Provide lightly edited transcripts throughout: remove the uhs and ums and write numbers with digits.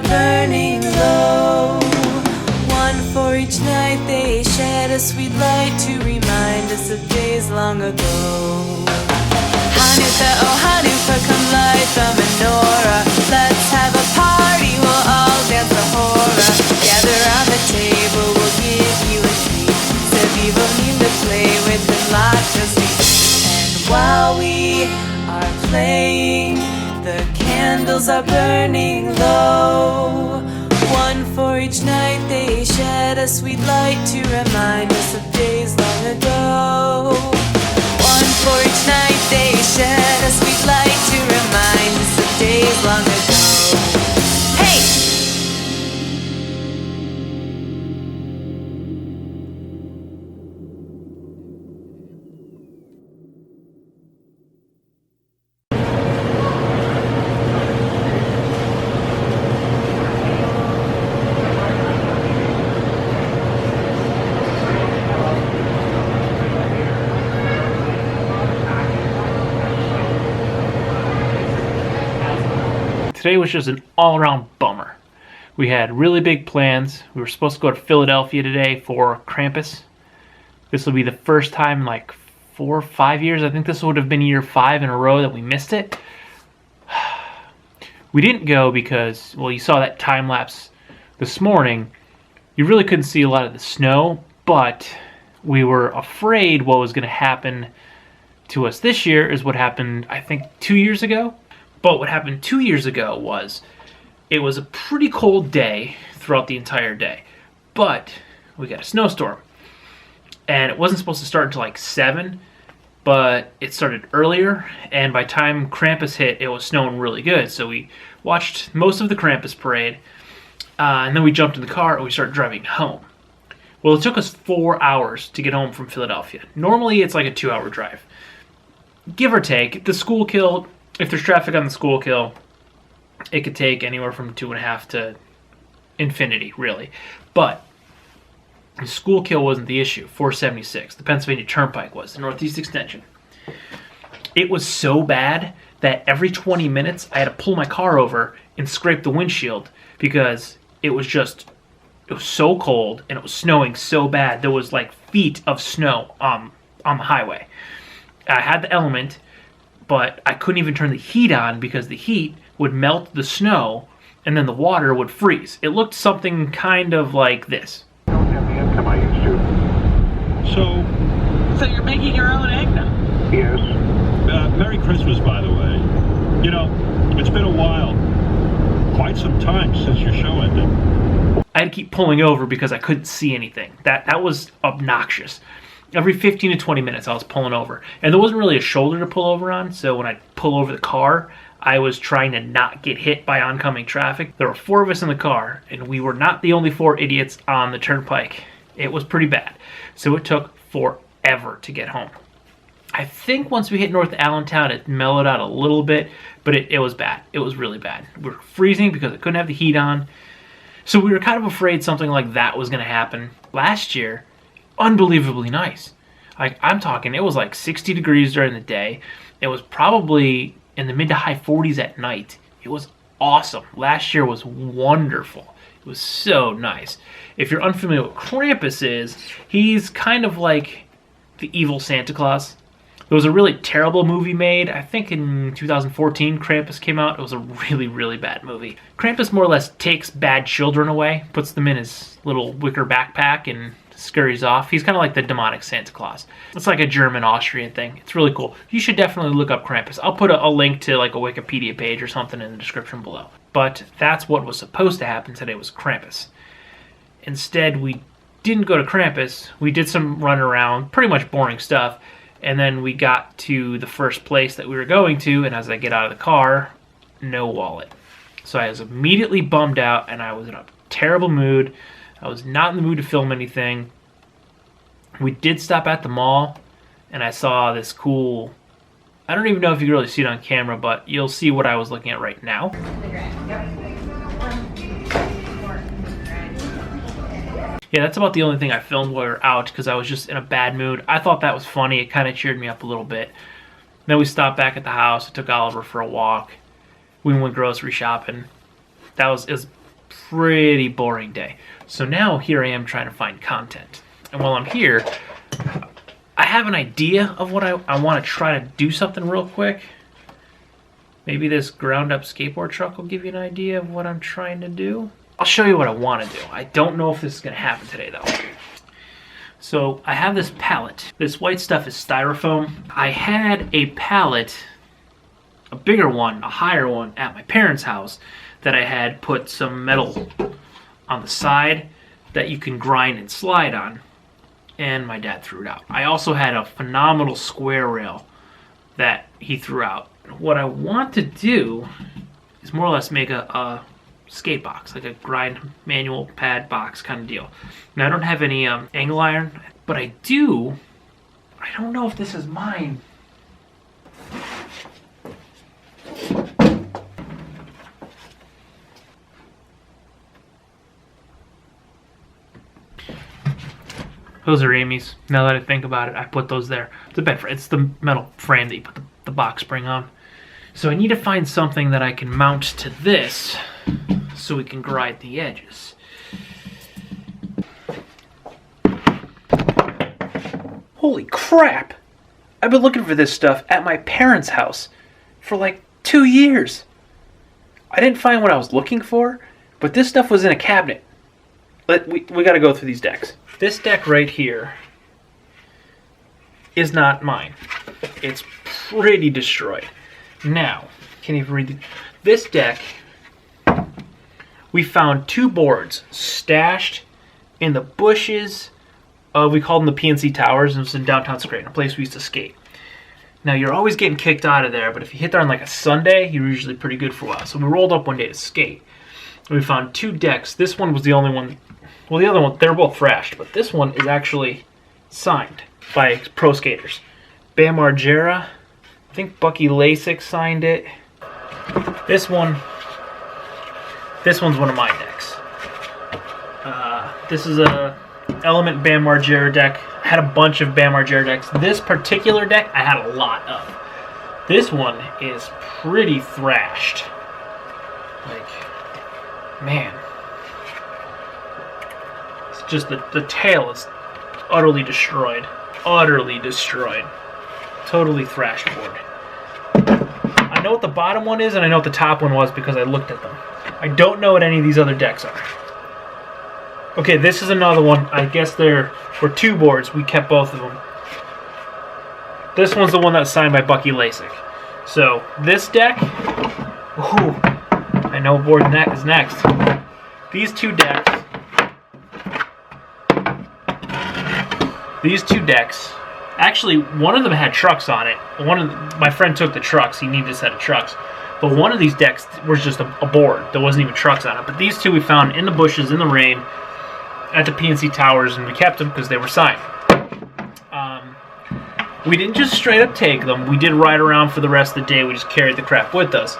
burning low. One for each night they shed a sweet light to remind us of days long ago. Hanukkah, oh Hanukkah, come light the menorah. Let's have a party, we'll all dance the hora. Gather around the table, we'll give you a treat. Sevivim to play with and lots of sweets. And while we are playing, the candles are burning low. One for each night they shed a sweet light to remind us of days long ago. One for each night they shed a sweet light to remind us of days long ago. Hey! Today was just an all-around bummer. We had really big plans. We were supposed to go to Philadelphia today for Krampus. This will be the first time in like 4 or 5 years. I think this would have been year 5 in a row that we missed it. We didn't go because, well, you saw that time lapse this morning. You really couldn't see a lot of the snow, but we were afraid what was going to happen to us this year is what happened, I think, 2 years ago. But what happened 2 years ago was it was a pretty cold day throughout the entire day. But we got a snowstorm. And it wasn't supposed to start until like 7, but it started earlier. And by the time Krampus hit, it was snowing really good. So we watched most of the Krampus parade. And then we jumped in the car and we started driving home. Well, it took us 4 hours to get home from Philadelphia. Normally, it's like a 2-hour drive. Give or take, the Schuylkill, if there's traffic on the Schuylkill, it could take anywhere from 2.5 to infinity, really. But the Schuylkill wasn't the issue. 476, the Pennsylvania Turnpike was, the Northeast Extension. It was so bad that every 20 minutes I had to pull my car over and scrape the windshield because it was so cold and it was snowing so bad. There was like feet of snow on the highway. I had the element, but I couldn't even turn the heat on because the heat would melt the snow and then the water would freeze. It looked something kind of like this. I don't have the income I used to. So you're making your own egg now? Yes. Merry Christmas, by the way. You know, it's been a while. Quite some time since your show ended. I had to keep pulling over because I couldn't see anything. That was obnoxious. Every 15 to 20 minutes I was pulling over. And there wasn't really a shoulder to pull over on, so when I pull over the car, I was trying to not get hit by oncoming traffic. There were 4 of us in the car, and we were not the only 4 idiots on the turnpike. It was pretty bad. So it took forever to get home. I think once we hit North Allentown, it mellowed out a little bit, but it was bad. It was really bad. We were freezing because I couldn't have the heat on. So we were kind of afraid something like that was going to happen. Last year, unbelievably nice. I'm talking, it was like 60 degrees during the day. It was probably in the mid to high 40s at night. It was awesome. Last year was wonderful. It was so nice. If you're unfamiliar with what Krampus is, he's kind of like the evil Santa Claus. There was a really terrible movie made, I think in 2014, Krampus came out. It was a really, really bad movie. Krampus more or less takes bad children away, puts them in his little wicker backpack and scurries off. He's kind of like the demonic Santa Claus. It's like a German-Austrian thing. It's really cool. You should definitely look up Krampus. I'll put a link to like a Wikipedia page or something in the description below. But that's what was supposed to happen today was Krampus. Instead, we didn't go to Krampus. We did some run around, pretty much boring stuff. And then we got to the first place that we were going to, and as I get out of the car, no wallet. So I was immediately bummed out, and I was in a terrible mood. I was not in the mood to film anything. We did stop at the mall, and I saw this cool... I don't even know if you can really see it on camera, but you'll see what I was looking at right now. Yeah, that's about the only thing I filmed while we were out because I was just in a bad mood. I thought that was funny. It kind of cheered me up a little bit. Then we stopped back at the house. I took Oliver for a walk. We went grocery shopping. It was pretty boring day. So now here I am trying to find content. And while I'm here, I have an idea of what I want to try to do something real quick. Maybe this ground up skateboard truck will give you an idea of what I'm trying to do. I'll show you what I want to do. I don't know if this is going to happen today though. So I have this pallet. This white stuff is styrofoam. I had a pallet, a bigger one, a higher one at my parents' house that I had put some metal on the side that you can grind and slide on, and my dad threw it out. I also had a phenomenal square rail that he threw out. What I want to do is more or less make a skate box, like a grind manual pad box kind of deal. Now I don't have any angle iron, but I don't know if this is mine. Those are Amy's. Now that I think about it, I put those there. It's the metal frame that you put the box spring on. So I need to find something that I can mount to this so we can grind the edges. Holy crap! I've been looking for this stuff at my parents' house for like 2 years. I didn't find what I was looking for, but this stuff was in a cabinet. We gotta go through these decks. This deck right here is not mine. It's pretty destroyed. Now, can't even read this deck. We found 2 boards stashed in the bushes. We called them the PNC Towers, and it was in downtown Scranton, a place we used to skate. Now, you're always getting kicked out of there, but if you hit there on like a Sunday, you're usually pretty good for a while. So we rolled up one day to skate. We found 2 decks. This one was the only one. Well, the other one, they're both thrashed, but this one is actually signed by pro skaters. Bam Margera, I think Bucky Lasik signed it. This one's one of my decks. This is a Element Bam Margera deck. I had a bunch of Bam Margera decks. This particular deck, I had a lot of. This one is pretty thrashed. Like, man. It's just the tail is utterly destroyed. Utterly destroyed. Totally thrashed board. I know what the bottom one is, and I know what the top one was because I looked at them. I don't know what any of these other decks are. Okay, this is another one. I guess there were 2 boards. We kept both of them. This one's the one that's signed by Bucky Lasik. So, this deck... Ooh, I know what board is next. These 2 decks... Actually, one of them had trucks on it. My friend took the trucks. He needed a set of trucks. But one of these decks was just a board. There wasn't even trucks on it. But these 2 we found in the bushes, in the rain, at the PNC Towers, and we kept them because they were signed. We didn't just straight up take them. We did ride around for the rest of the day. We just carried the crap with us.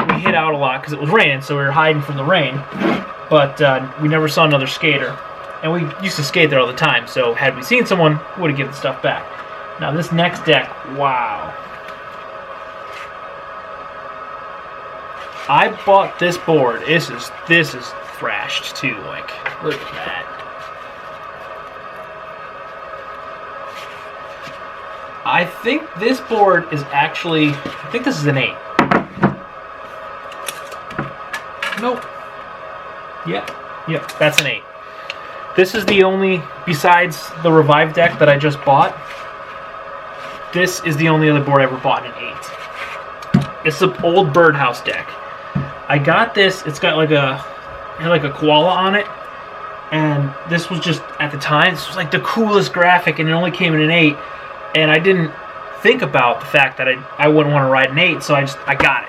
We hid out a lot because it was raining, so we were hiding from the rain. But we never saw another skater. And we used to skate there all the time, so had we seen someone, we would have given the stuff back. Now this next deck, wow. I bought this board. This is thrashed too. Like, look at that. I think this board is actually, I think this is an 8. Nope. Yep, that's an 8. This is the only, besides the Revive deck that I just bought, this is the only other board I ever bought in 8. It's an old Birdhouse deck. I got this, it's got like a koala on it, and this was just, at the time, this was like the coolest graphic, and it only came in an 8, and I didn't think about the fact that I wouldn't want to ride an 8, so I got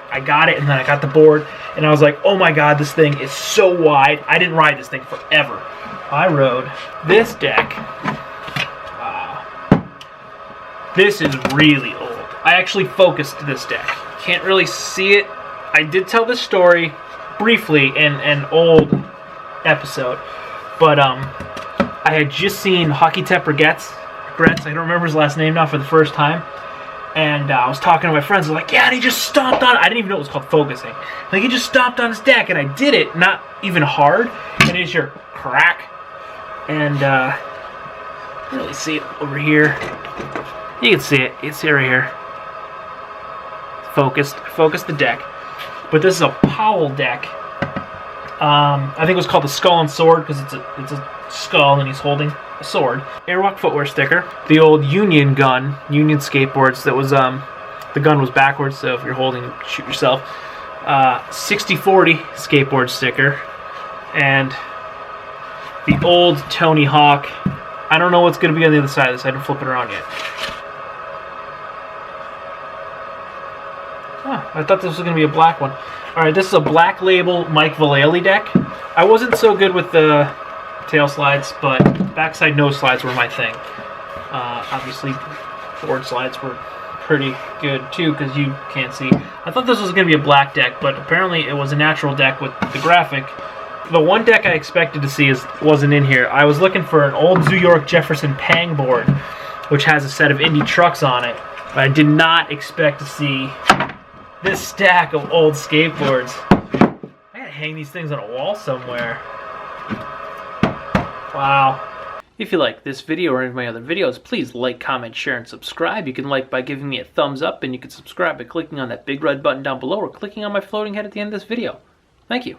it, and then I got the board, and I was like, oh my god, this thing is so wide. I didn't ride this thing forever. I rode this deck. This is really old. I actually focused this deck. Can't really see it. I did tell this story briefly in an old episode, but I had just seen Hockey Tep Regrets. I don't remember his last name now for the first time. And I was talking to my friends, they're like, yeah, and he just stomped on it. I didn't even know it was called focusing. Like, he just stomped on his deck, and I did it, not even hard. And it's your crack. And, you can really see it over here. You can see it. You can see it right here. Focused the deck. But this is a Powell deck. I think it was called the Skull and Sword because it's a skull and he's holding a sword. Airwalk footwear sticker. The old Union gun, Union skateboards. That was the gun was backwards, so if you're holding, shoot yourself. 60/40 skateboard sticker, and the old Tony Hawk. I don't know what's going to be on the other side of this. I didn't flip it around yet. Oh, I thought this was going to be a black one. Alright, this is a black label Mike Vallely deck. I wasn't so good with the tail slides, but backside nose slides were my thing. Obviously, forward slides were pretty good too, because you can't see. I thought this was going to be a black deck, but apparently it was a natural deck with the graphic. The one deck I expected to see wasn't in here. I was looking for an old New York Jefferson Pang board, which has a set of Indy trucks on it. But I did not expect to see this stack of old skateboards. I gotta hang these things on a wall somewhere. Wow. If you like this video or any of my other videos, please like, comment, share, and subscribe. You can like by giving me a thumbs up, and you can subscribe by clicking on that big red button down below or clicking on my floating head at the end of this video. Thank you.